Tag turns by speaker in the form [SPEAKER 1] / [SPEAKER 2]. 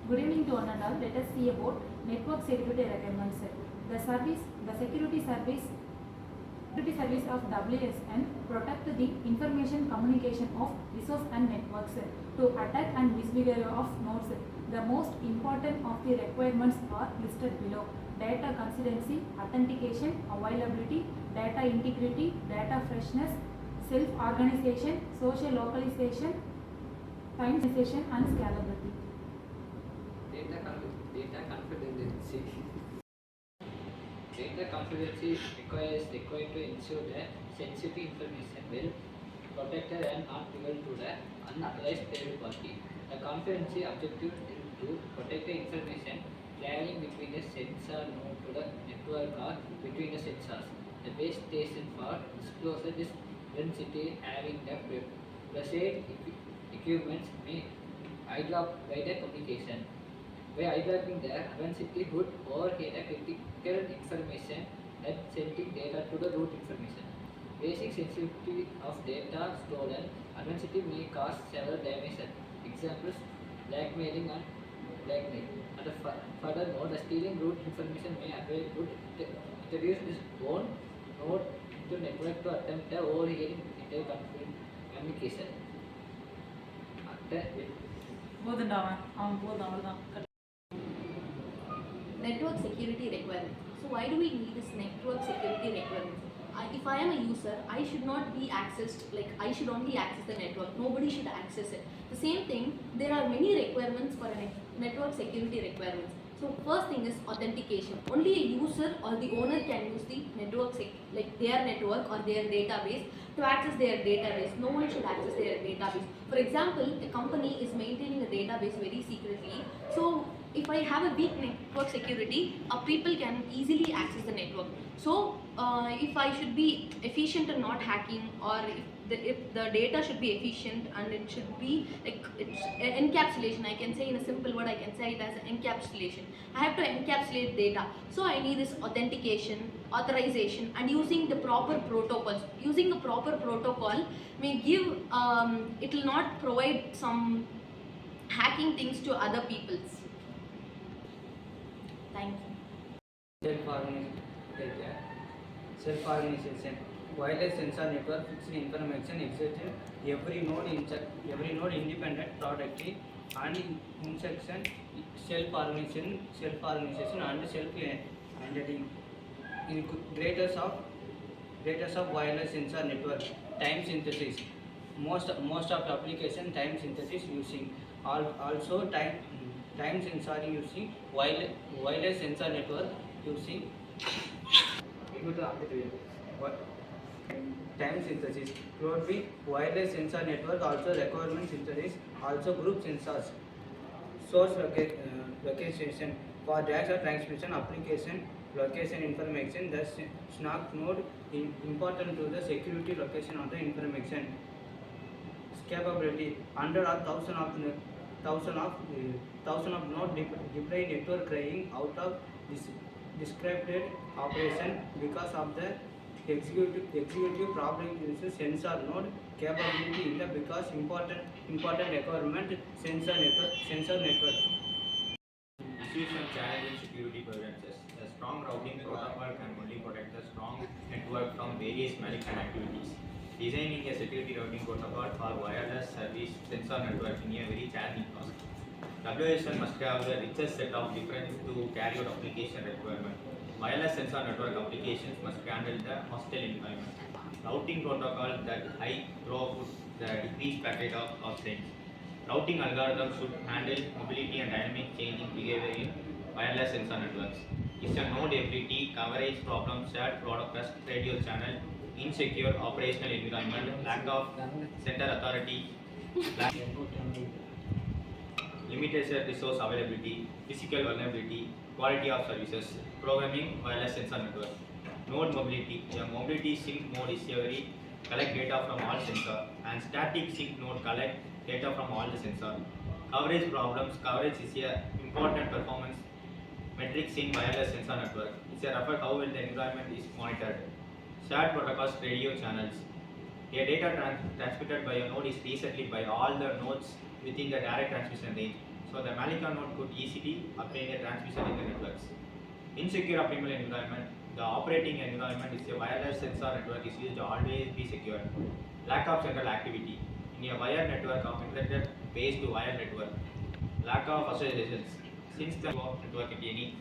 [SPEAKER 1] Good evening to one and all. Let us see about network security requirements. The security service of WSN protect the information communication of resource and networks to attack and misbehavior of nodes. The most important of the requirements are listed below: data consistency, authentication, availability, data integrity, data freshness, self-organization, social localization, time sensation, and scalability.
[SPEAKER 2] Data confidentiality. Data confidentiality required to ensure that sensitive information will protected and not given to the unauthorized third party. The confidentiality objective is to protect the information traveling between the sensor node to the network or between the sensors. The base station for disclosure is density having the precise equipment may hijab by the communication. By hijacking the advanced would overhead a critical information and sending data to the root information. Basic sensitivity of data stolen advanced may cause several damages. Examples: blackmailing and blackmail. And furthermore, the stealing root information may introduce this own node to network to attempt the overhearing entire communication.
[SPEAKER 3] Network security requirement. So why do we need this network security requirement? If I am a user, I should not be accessed, like I should only access the network. Nobody should access it. The same thing, there are many requirements for a network security requirements. So first thing is authentication. Only a user or the owner can use the network, like their network or their database to access their database. No one should access their database. For example, a company is maintaining a database very secretly. So if I have a weak network security, people can easily access the network. So if I should be efficient in not hacking, or if the data should be efficient and it should be like it's encapsulation, I can say in a simple word, I can say it as encapsulation. I have to encapsulate data. So I need this authentication, authorization, and using the proper protocols. Using a proper protocol may give, it will not provide some hacking things to other people's. Thank you.
[SPEAKER 4] Self-organization. Wireless sensor network fixed information exists every node independent productly and instruction self-organization and self-handling. In greatest of wireless sensor network, time synthesis. Most of the application time synthesis using also time sensor using wireless sensor network using time synthesis. Could be wireless sensor network also requirement synthesis, also group sensors. Source location for data transmission application location information. The SNAC node important to the security location of the information. Capability under a thousand of node deploy network running out of this described operation because of the executive problem is sensor node capability in the because important requirement sensor network.
[SPEAKER 5] Issues and challenging security preferences. A strong routing protocol can only protect the strong network from various malicious activities. Designing a security routing protocol for wireless service sensor network is a very challenging task. WSN must have the richest set of different to carry out application requirement. Wireless sensor network applications must handle the hostile environment. Routing protocol that high throughput the decreased packet of things. Routing algorithms should handle mobility and dynamic changing behavior in wireless sensor networks. It's a node ability, coverage problems, shared broadcast radio channel, insecure operational environment, lack of center authority, limited resource availability, physical vulnerability, quality of services, programming wireless sensor network. Node mobility. A mobility sync node is a very collect data from all sensor, and static sync node collect data from all the sensor. Coverage problems. Coverage is a important performance metrics in wireless sensor network. It's a refer how well the environment is monitored. Shared protocols radio channels. A data transmitted by a node is resetted by all the nodes within the direct transmission range. So the malicious node could easily obtain a transmission in the networks. Insecure optimal environment. The operating environment is a wireless sensor network is used to always be secure. Lack of central activity. In a wired network of internet based to wired network. Lack of associations. Since the network at any